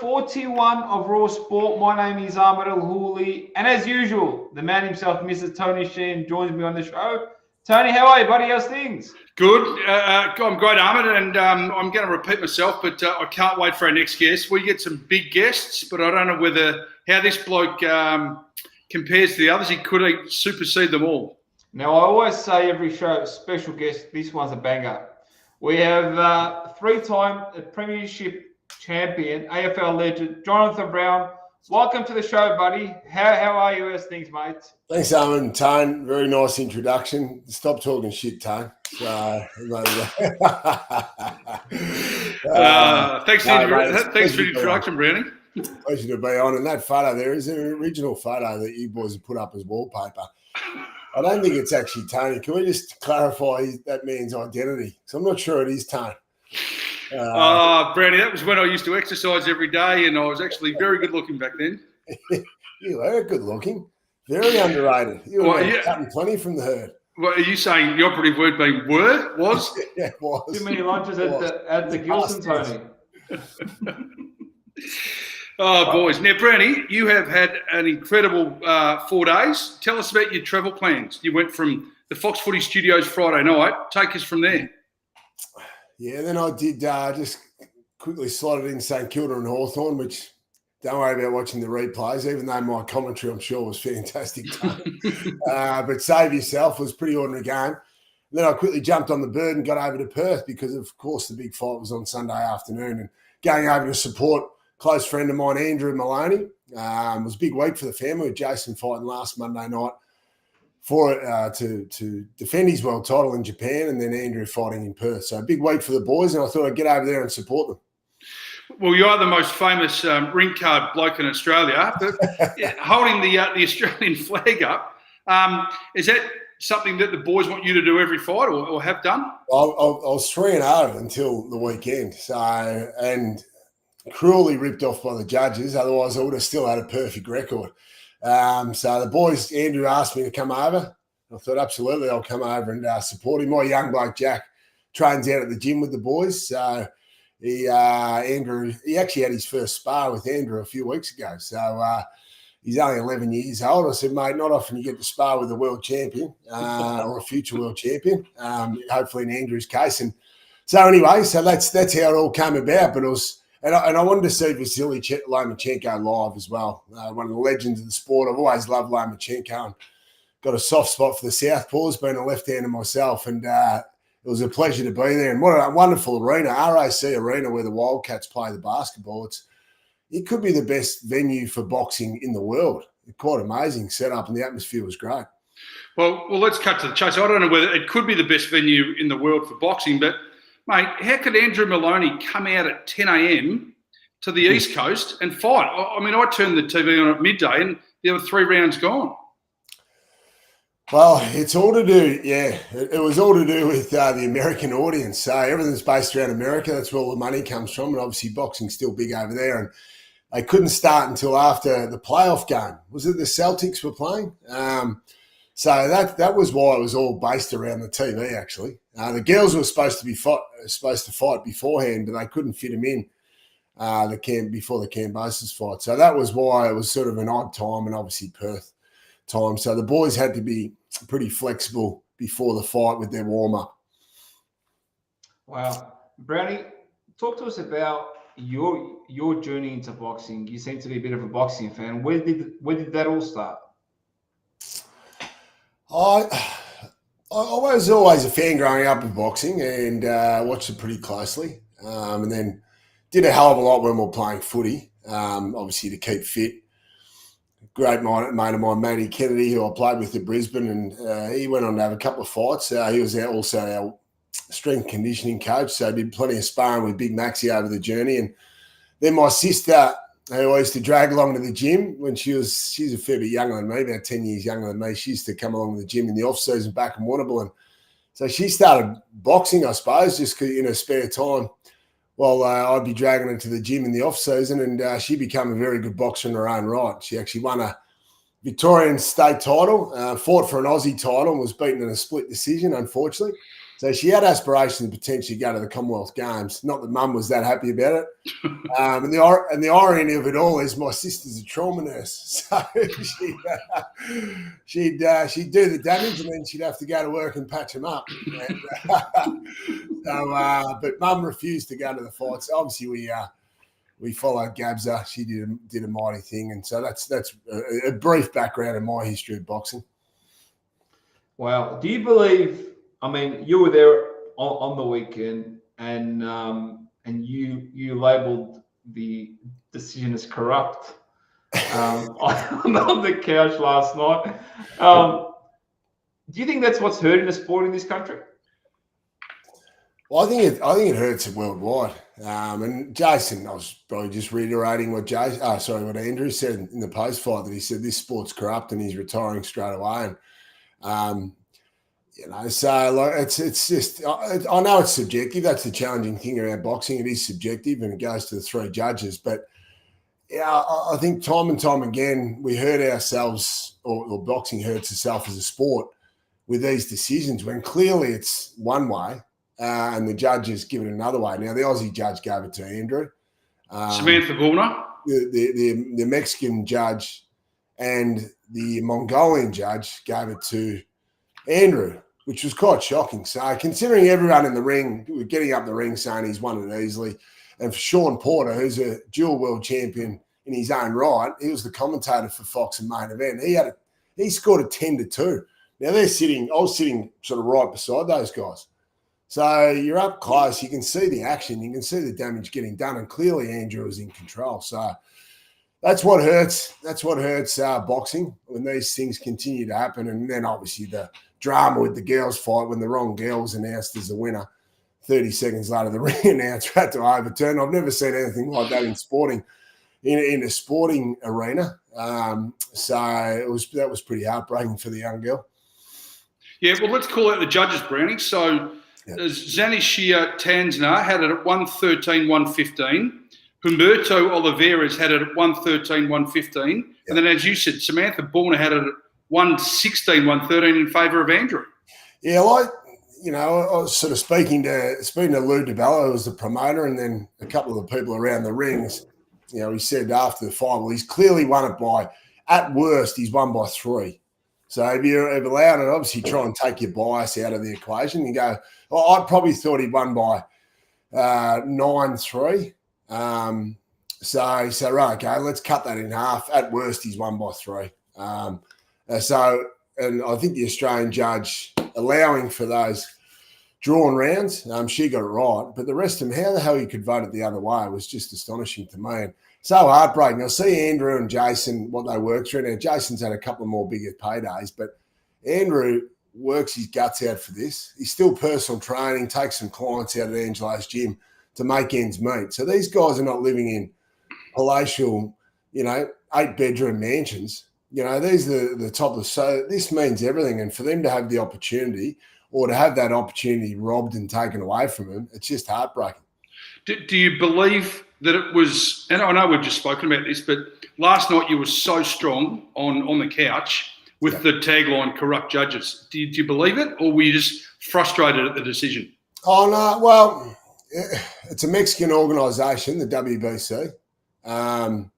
41 of Raw Sport. My name is Ahmed El Houli, and as usual, the man himself, Mr. Tony Sheen, joins me on the show. Tony, how are you, buddy? How's things? Good. I'm great, Ahmed, and I'm going to repeat myself, but I can't wait for our next guest. We get some big guests, but I don't know how this bloke compares to the others. He could supersede them all. Now, I always say every show, special guest, this one's a banger. We have three-time Premiership champion, AFL legend, Jonathan Brown. Welcome to the show, buddy. How are you? How's things, mate? Thanks, Ahmed and Tone. Very nice introduction. Stop talking shit, Tone. Thanks for the introduction, Brownie. Pleasure to be on. And that photo there is an original photo that you boys have put up as wallpaper. I don't think it's actually Tony. Can we just clarify that man's identity? Because I'm not sure it is Tony. Brownie, that was when I used to exercise every day, and I was actually very good looking back then. You were good looking. Very underrated. You were cutting plenty from the herd. Well, are you saying the operative word being was? Yeah, it was. Too many lunches at the Gilson, Tony. Oh, boys. Now, Brownie, you have had an incredible 4 days. Tell us about your travel plans. You went from the Fox Footy Studios Friday night. Take us from there. Yeah, then I did just quickly slotted in St Kilda and Hawthorn, which don't worry about watching the replays, even though my commentary, I'm sure, was fantastic. But Save Yourself was a pretty ordinary game. Then I quickly jumped on the bird and got over to Perth because, of course, the big fight was on Sunday afternoon. And going over to support a close friend of mine, Andrew Maloney. It was a big week for the family with Jason fighting last Monday night to defend his world title in Japan, and then Andrew fighting in Perth. So a big week for the boys, and I thought I'd get over there and support them. Well, you are the most famous ring card bloke in Australia, but holding the Australian flag up, is that something that the boys want you to do every fight or have done? I was 3-0 until the weekend, and cruelly ripped off by the judges. Otherwise, I would have still had a perfect record. So the boys, Andrew asked me to come over. I thought, absolutely, I'll come over and support him. My young bloke, Jack, trains out at the gym with the boys. So he actually had his first spar with Andrew a few weeks ago. So he's only 11 years old. I said, mate, not often you get to spar with a world champion or a future world champion, hopefully in Andrew's case. And so anyway, so that's how it all came about. But it was... And I wanted to see Vasily Lomachenko live as well. One of the legends of the sport. I've always loved Lomachenko and got a soft spot for the Southpaws, being a left-hander myself. And it was a pleasure to be there. And what a wonderful arena, RAC Arena, where the Wildcats play the basketball. It could be the best venue for boxing in the world. Quite amazing setup, and the atmosphere was great. Well, let's cut to the chase. I don't know whether it could be the best venue in the world for boxing, but mate, how could Andrew Maloney come out at 10 a.m. to the East Coast and fight? I mean, I turned the TV on at midday and there were 3 rounds gone. Well, it's all to do, it was all to do with the American audience. So everything's based around America. That's where all the money comes from. And obviously boxing's still big over there. And they couldn't start until after the playoff game. Was it the Celtics were playing? So that was why it was all based around the TV, actually. The girls were supposed to fight beforehand, but they couldn't fit them in before the Cambosis fight. So that was why it was sort of an odd time, and obviously Perth time. So the boys had to be pretty flexible before the fight with their warm-up. Wow. Brownie, talk to us about your journey into boxing. You seem to be a bit of a boxing fan. Where did that all start? I was always a fan growing up of boxing and watched it pretty closely. And then did a hell of a lot when we were playing footy, obviously to keep fit. Great mate of mine, Matty Kennedy, who I played with at Brisbane, and he went on to have a couple of fights. He was also our strength conditioning coach, so I did plenty of sparring with Big Maxie over the journey. And then my sister, who I used to drag along to the gym when she's a fair bit younger than me, about 10 years younger than me. She used to come along to the gym in the off-season back in Warrnambool. And so she started boxing, I suppose, just in her spare time while I'd be dragging her to the gym in the off-season. And she became a very good boxer in her own right. She actually won a Victorian state title, fought for an Aussie title and was beaten in a split decision, unfortunately. So she had aspirations to potentially go to the Commonwealth Games. Not that Mum was that happy about it. And the irony of it all is my sister's a trauma nurse, so she'd do the damage and then she'd have to go to work and patch them up. But Mum refused to go to the fights. Obviously, we followed Gabza. She did a mighty thing, and so that's a brief background in my history of boxing. Wow. Do you believe? I mean, you were there on the weekend, and you labelled the decision as corrupt on the couch last night. Do you think that's what's hurting the sport in this country? Well, I think it hurts it worldwide. And Jason, I was probably just reiterating what Andrew said in the post fight, that he said this sport's corrupt and he's retiring straight away. And so like it's just, I know it's subjective. That's the challenging thing around boxing. It is subjective, and it goes to the three judges. But yeah, I think time and time again we hurt ourselves, or boxing hurts itself as a sport with these decisions when clearly it's one way. And the judge has given it another way. Now, the Aussie judge gave it to Andrew. Samantha Bullner. The Mexican judge and the Mongolian judge gave it to Andrew, which was quite shocking. So considering everyone in the ring, we're getting up the ring saying he's won it easily. And for Sean Porter, who's a dual world champion in his own right, he was the commentator for Fox and Main Event. He scored a 10-2. Now I was sitting sort of right beside those guys. So you're up close. You can see the action. You can see the damage getting done. And clearly Andrew is in control. So that's what hurts. That's what hurts boxing when these things continue to happen. And then obviously the drama with the girls fight when the wrong girl was announced as the winner. 30 seconds later, the ring announcer had to overturn. I've never seen anything like that in a sporting arena. So that was pretty heartbreaking for the young girl. Yeah, well, let's call out the judges, Brownie. So Zanishia Tanzner had it at 113-115. Humberto Oliveira's had it at 113-115. And then, as you said, Samantha Bullner had it at 116-113 in favour of Andrew. Yeah, I was sort of speaking to Lou DiBello, who was the promoter, and then a couple of the people around the rings. He said after the fight, well, he's clearly won it by, at worst, he's won by 3. So if you're allowed to obviously try and take your bias out of the equation, you go, well, I probably thought he'd won by 9-3. So he said, right, okay, let's cut that in half. At worst, he's won by 3. And I think the Australian judge allowing for those drawn rounds, she got it right. But the rest of them, how the hell you could vote it the other way was just astonishing to me. And so heartbreaking. I see Andrew and Jason, what they work through. Now, Jason's had a couple more bigger paydays, but Andrew works his guts out for this. He's still personal training, takes some clients out at Angelo's gym to make ends meet. So these guys are not living in palatial, 8-bedroom mansions. These are the top of. So this means everything. And for them to have the opportunity, or to have that opportunity robbed and taken away from them, it's just heartbreaking. Do you believe that it was, and I know we've just spoken about this, but last night you were so strong on the couch with the tagline corrupt judges. Do you believe it, or were you just frustrated at the decision? Oh, no. Well, it's a Mexican organisation, the WBC, and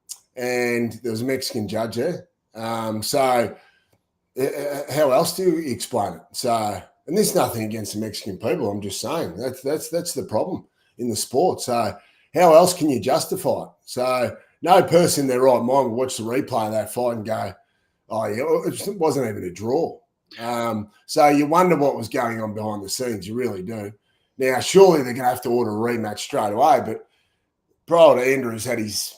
there was a Mexican judge there. So how else do you explain it? So, and there's nothing against the Mexican people. I'm just saying that's the problem in the sport. So how else can you justify it? So no person in their right mind will watch the replay of that fight and go, oh, yeah, it wasn't even a draw. So you wonder what was going on behind the scenes. You really do. Now, surely they're going to have to order a rematch straight away, but prior to Andrews had his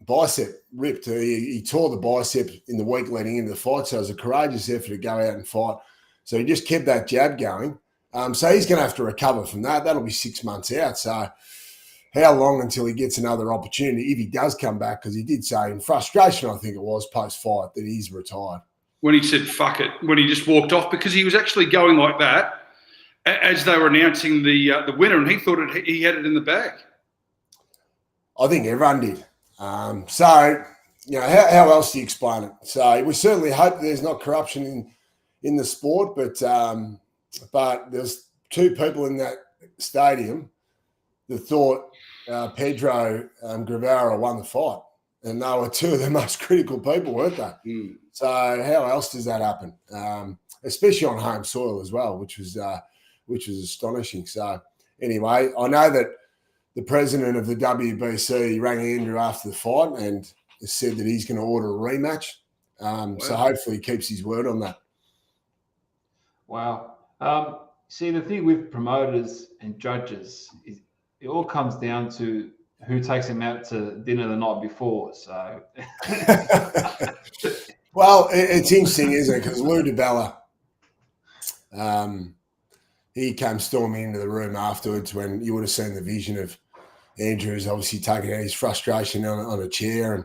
bicep ripped. He tore the bicep in the week leading into the fight, so it was a courageous effort to go out and fight. So he just kept that jab going. So he's going to have to recover from that. That'll be 6 months out. So how long until he gets another opportunity if he does come back? Because he did say in frustration, I think it was, post-fight, that he's retired. When he said, fuck it, when he just walked off, because he was actually going like that as they were announcing the winner, and he thought he had it in the bag. I think everyone did. So, how else do you explain it? So we certainly hope there's not corruption in the sport, but two people in that stadium that thought Pedro Guevara won the fight. And they were two of the most critical people, weren't they? Mm. So how else does that happen? Especially on home soil as well, which was astonishing. So anyway, I know that the president of the WBC rang Andrew after the fight and said that he's going to order a rematch. So hopefully he keeps his word on that. Wow. See, the thing with promoters and judges is it all comes down to who takes them out to dinner the night before. So, well, it's interesting, isn't it? Because Lou DiBella, he came storming into the room afterwards when you would have seen the vision of Andrew's obviously taking out his frustration on a chair, and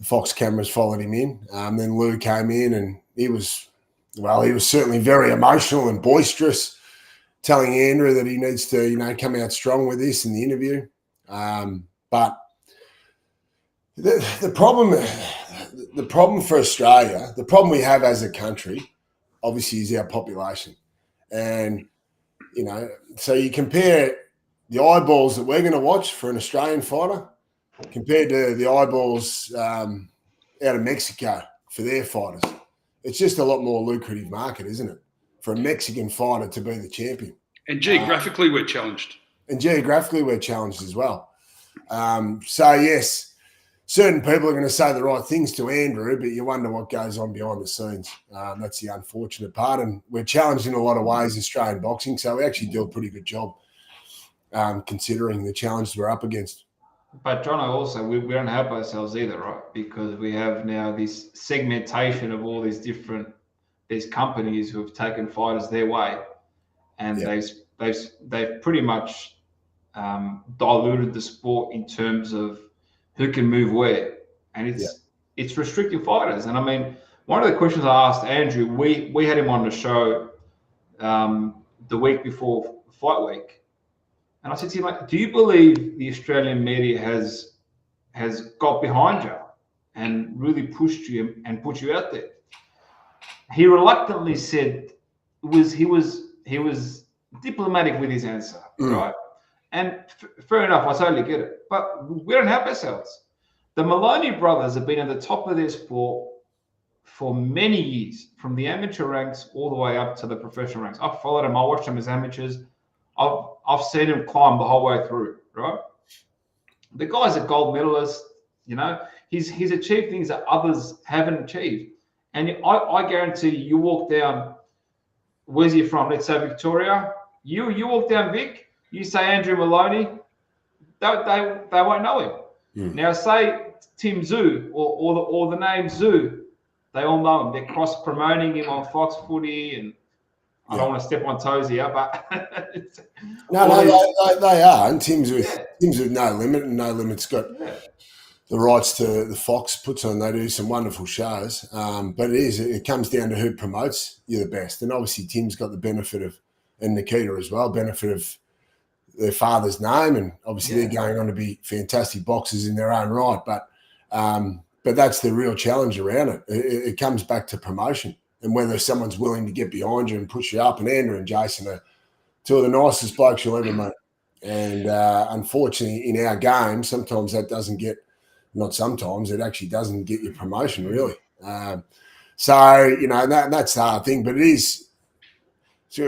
the Fox cameras followed him in. Then Lou came in, and he was certainly very emotional and boisterous, telling Andrew that he needs to, come out strong with this in the interview. But the problem for Australia, the problem we have as a country, obviously, is our population. And, so you compare the eyeballs that we're going to watch for an Australian fighter compared to the eyeballs out of Mexico for their fighters. It's just a lot more lucrative market, isn't it, for a Mexican fighter to be the champion. And geographically, we're challenged. And geographically, we're challenged as well. So, yes, certain people are going to say the right things to Andrew, but you wonder what goes on behind the scenes. That's the unfortunate part. And we're challenged in a lot of ways, Australian boxing, so we actually do a pretty good job considering the challenges we're up against. But John, also, we don't help ourselves either, right? Because we have now this segmentation of all these companies who have taken fighters their way, and they've pretty much diluted the sport in terms of who can move where, and it's restricting fighters. And I mean, one of the questions I asked Andrew, we had him on the show the week before fight week. And I said to him, like, do you believe the Australian media has got behind you and really pushed you and put you out there? He reluctantly said he was diplomatic with his answer, right? And fair enough, I totally get it. But we don't help ourselves. The Maloney brothers have been at the top of their sport for many years, from the amateur ranks all the way up to the professional ranks. I've followed them. I watched them as amateurs. I've seen him climb the whole way through, right? The guy's a gold medalist, he's achieved things that others haven't achieved. And I guarantee you walk down, where's he from? Let's say Victoria. You walk down Vic, you say Andrew Maloney, they won't know him. Now say Tim Zhu or the name Zhu, they all know him. They're cross-promoting him on Fox Footy, and I don't want to step on toes here, but they are. And Tim's with No Limit, and No Limit's got the rights to the Fox puts on. They do some wonderful shows, but it comes down to who promotes you the best. And obviously, Tim's got the benefit of, and Nikita as well, benefit of their father's name, and obviously they're going on to be fantastic boxers in their own right. But that's the real challenge around it. It comes back to promotion, and whether someone's willing to get behind you and push you up. And Andrew and Jason are two of the nicest blokes you'll ever meet. And unfortunately, in our game, sometimes that doesn't get, not sometimes, it actually doesn't get your promotion, really. That's the hard thing. But it is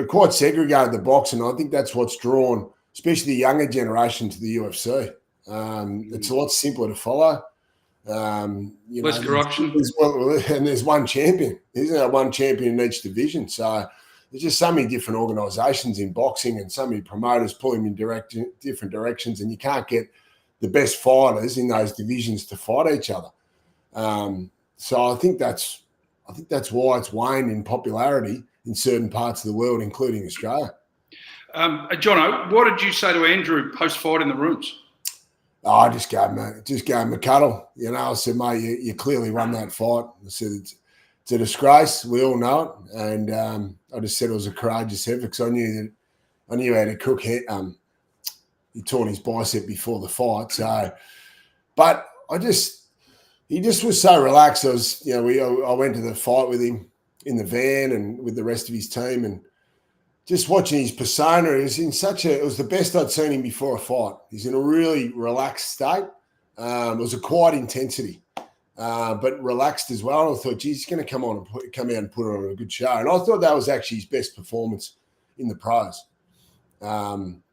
quite segregated, the boxing. I think that's what's drawn, especially the younger generation, to the UFC. It's a lot simpler to follow. Less corruption. And there's one champion. Isn't there one champion in each division? So there's just so many different organisations in boxing and so many promoters pulling in different directions, and you can't get the best fighters in those divisions to fight each other. So I think that's why it's waned in popularity in certain parts of the world, including Australia. Jono, what did you say to Andrew post-fight in the rooms? I just gave him a cuddle. I said, mate, you clearly won that fight. I said, it's a disgrace. We all know it. And I just said it was a courageous effort because I knew he had a crook head. He torn his bicep before the fight. So, but he just was so relaxed. I went to the fight with him in the van and with the rest of his team, and just watching his persona, it was the best I'd seen him before a fight. He's in a really relaxed state. It was a quiet intensity, but relaxed as well. I thought, geez, he's going to come out and put on a good show. And I thought that was actually his best performance in the pros.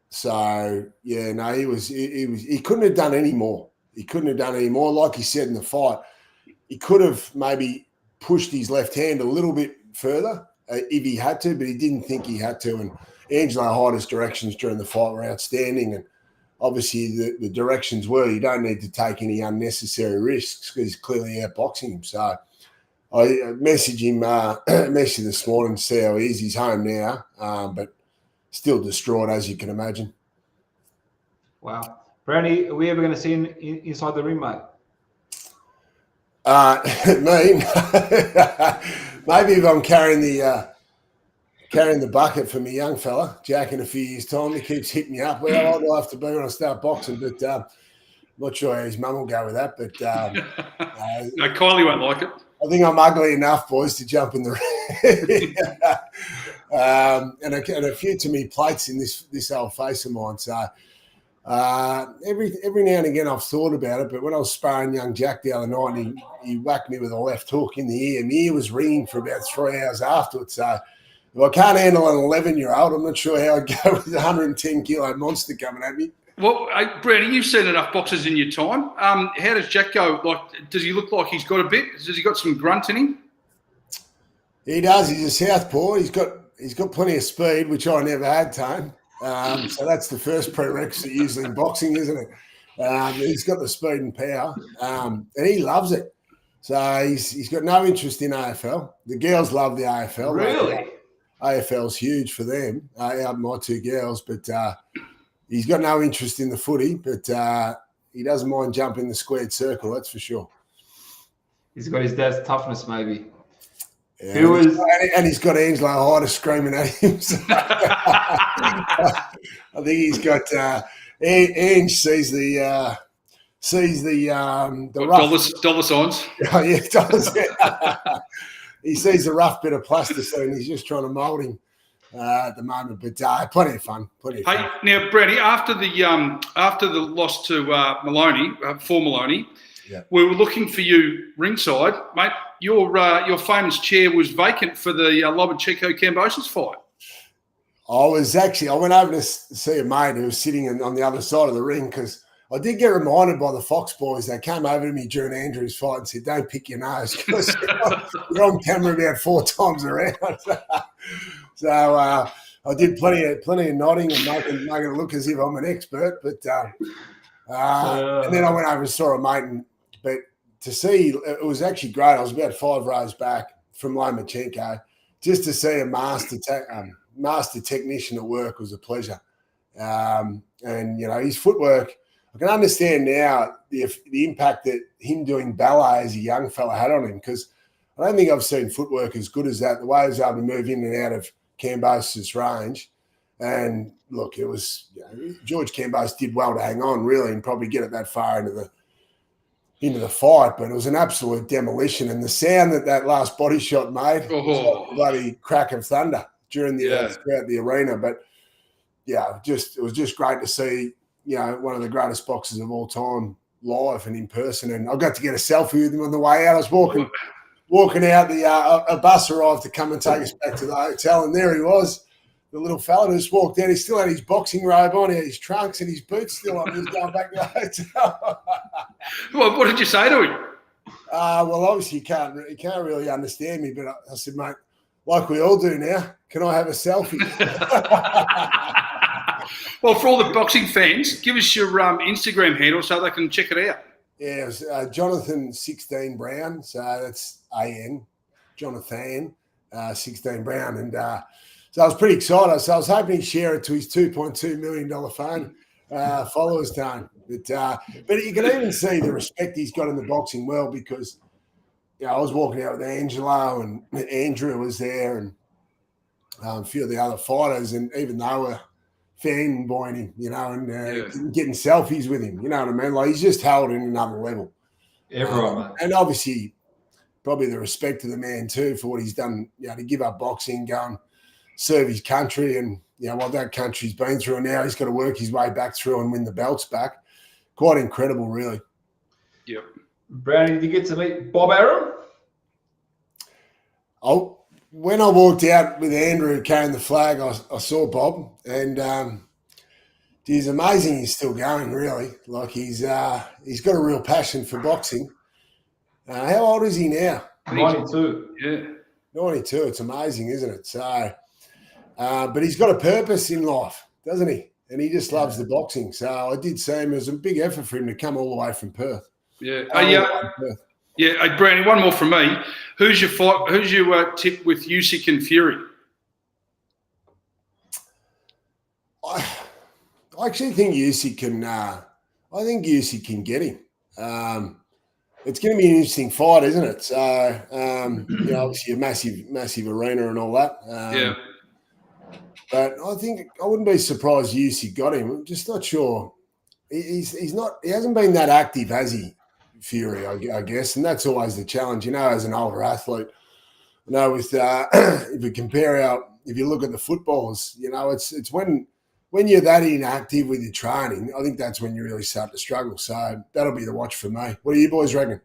So yeah, no, he couldn't have done any more. He couldn't have done any more. Like he said in the fight, he could have maybe pushed his left hand a little bit further if he had to, but he didn't think he had to. And Angelo Hyder's directions during the fight were outstanding. And obviously the directions were you don't need to take any unnecessary risks because he's clearly outboxing him. So I messaged him this morning to see how he is. He's home now, but still distraught, as you can imagine. Wow. Brownie, are we ever going to see him inside the ring, mate? Me? Maybe if I'm carrying the bucket for my young fella, Jack, in a few years' time. He keeps hitting me up. Well, I'd have to be when I start boxing, but I'm not sure how his mum will go with that. But no, Kylie won't like it. I think I'm ugly enough, boys, to jump in the ring. And a few to me plates in this old face of mine. So every now and again I've thought about it, but when I was sparring young Jack the other night, and he whacked me with a left hook in the ear, and the ear was ringing for about 3 hours afterwards. So if I can't handle an 11-year-old, I'm not sure how I'd go with a 110-kilo monster coming at me. Well, Brownie, you've seen enough boxers in your time. How does Jack go? Like, does he look like he's got a bit? Has he got some grunt in him? He does. He's a southpaw. He's got plenty of speed, which I never had, Tone. So that's the first prerequisite usually in boxing, isn't it? He's got the speed and power, and he loves it. So he's got no interest in AFL. The girls love the AFL. Really? AFL's huge for them. My two girls, but he's got no interest in the footy. But he doesn't mind jumping the squared circle. That's for sure. He's got his dad's toughness, maybe. Yeah, and he's got Angelo Hyder screaming at him. So I think he's got Ange sees the rough dollar signs. Oh, yeah, dollars. He sees the rough bit of plasticine. He's just trying to mould him at the moment. But plenty of fun. Hey, now, Brady, after the loss to Maloney, for Maloney. Yeah. We were looking for you ringside, mate. Your famous chair was vacant for the Lomachenko Kambosos fight. I went over to see a mate who was sitting on the other side of the ring because I did get reminded by the Fox boys. They came over to me during Andrew's fight and said, "Don't pick your nose because you're on camera about 4 times around." So I did plenty of nodding and making it look as if I'm an expert. But and then I went over and saw a mate. But to see, it was actually great. I was about 5 rows back from Lomachenko. Just to see a master technician at work was a pleasure. And, his footwork, I can understand now the impact that him doing ballet as a young fella had on him, because I don't think I've seen footwork as good as that. The way he was able to move in and out of Kambosos' range. And, look, it was George Koss did well to hang on, really, and probably get it that far into the fight, but it was an absolute demolition. And the sound that last body shot made was like a bloody crack of thunder throughout the arena. But yeah, it was just great to see, one of the greatest boxers of all time live and in person. And I got to get a selfie with him on the way out. I was walking out, a bus arrived to come and take us back to the hotel, and there he was. The little fella who just walked out. He still had his boxing robe on. He had his trunks and his boots still on. He was going back to the hotel. Well, what did you say to him? Well, obviously, he can't really understand me. But I said, mate, like we all do now, can I have a selfie? Well, for all the boxing fans, give us your Instagram handle so they can check it out. Yeah, it was Jonathan 16 Brown. So that's AN, Jonathan 16 Brown. And so I was pretty excited. So I was hoping he'd share it to his $2.2 million phone followers, Tone. But you can even see the respect he's got in the boxing world, because I was walking out with Angelo and Andrew was there and a few of the other fighters, and even they were fanboying him, and getting selfies with him. You know what I mean? Like, he's just held in another level. Everyone, and obviously, probably the respect of the man too for what he's done. To give up boxing, going serve his country and, what that country's been through. And now he's got to work his way back through and win the belts back. Quite incredible, really. Yep. Brownie, did you get to meet Bob Arum? When I walked out with Andrew carrying the flag, I saw Bob, and he's amazing. He's still going, really. Like he's got a real passion for boxing. How old is he now? 92. Yeah. 92. It's amazing, isn't it? So, but he's got a purpose in life, doesn't he? And he just loves the boxing. So I did say him, it was a big effort for him to come all the way from Perth. Yeah. Yeah. Hey, Brownie, one more from me. Who's your fight? Who's your tip with Usyk and Fury? I actually think Usyk can. I think Usyk can get him. It's going to be an interesting fight, isn't it? So, obviously a massive arena and all that. Yeah. But I think I wouldn't be surprised Usyk got him. I'm just not sure. He's not. He hasn't been that active, has he? Fury, I guess, and that's always the challenge. As an older athlete, with if you look at the footballers, it's when you're that inactive with your training, I think that's when you really start to struggle. So that'll be the watch for me. What do you boys reckon?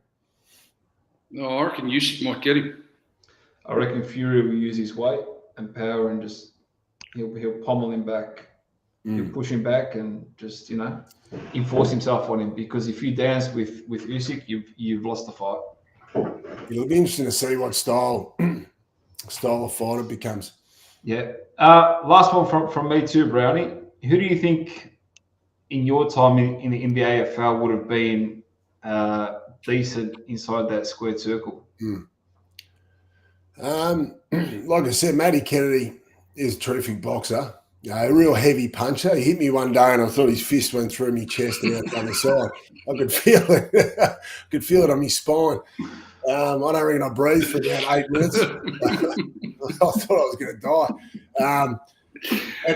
No, I reckon Usyk might get him. I reckon Fury will use his weight and power and just he'll pommel him back. He'll push him back and just enforce himself on him, because if you dance with Usyk, you've lost the fight. It'll be interesting to see what style of fight it becomes. Yeah. Last one from me too, Brownie. Who do you think in your time in the NBA AFL would have been decent inside that squared circle? Like I said, Matty Kennedy is a terrific boxer. A real heavy puncher. He hit me one day and I thought his fist went through my chest and out the other side. I could feel it. I could feel it on my spine. I don't reckon I breathed for about 8 minutes. I thought I was going to die. And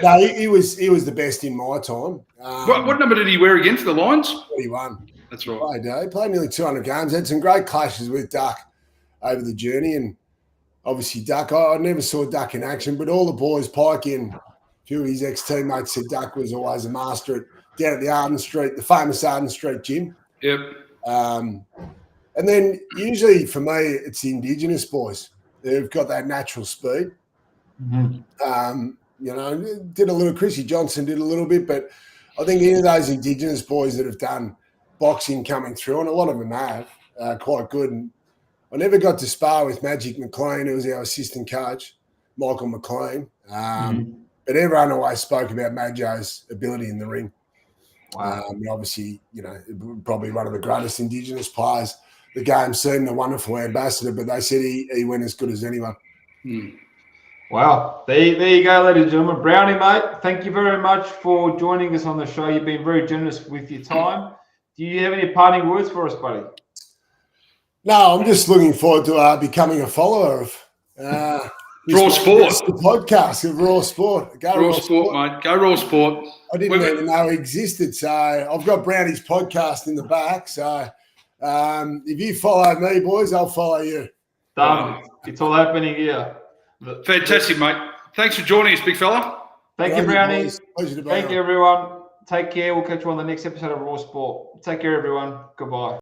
no, he was the best in my time. What number did he wear again for the Lions? 41. That's right. He played nearly 200 games. Had some great clashes with Duck over the journey. And obviously Duck, I never saw Duck in action, but all the boys, Pike and a few of his ex-teammates said Duck was always a master down at the famous Arden Street gym. Yep. And then usually for me, it's the Indigenous boys. They've got that natural speed. Mm-hmm. Did a little, Chrissy Johnson did a little bit, but I think any of those Indigenous boys that have done boxing coming through, and a lot of them have, quite good. And I never got to spar with Magic McLean, who was our assistant coach, Michael McLean. But everyone always spoke about Majo's ability in the ring. Wow. Obviously, probably one of the greatest Indigenous players the game's seen, a wonderful ambassador, but they said he went as good as anyone. Wow. There you go, ladies and gentlemen. Brownie, mate, thank you very much for joining us on the show. You've been very generous with your time. Do you have any parting words for us, buddy? No, I'm just looking forward to becoming a follower of Raw Sport. The podcast of Raw Sport. Go Raw Sport, mate. Go Raw Sport. I didn't even know it existed. So I've got Brownie's podcast in the back. So if you follow me, boys, I'll follow you. Done. It's all happening here. Fantastic, mate. Thanks for joining us, big fella. Thank you, Brownie. Pleasure to be Thank on. you, everyone. Take care. We'll catch you on the next episode of Raw Sport. Take care, everyone. Goodbye.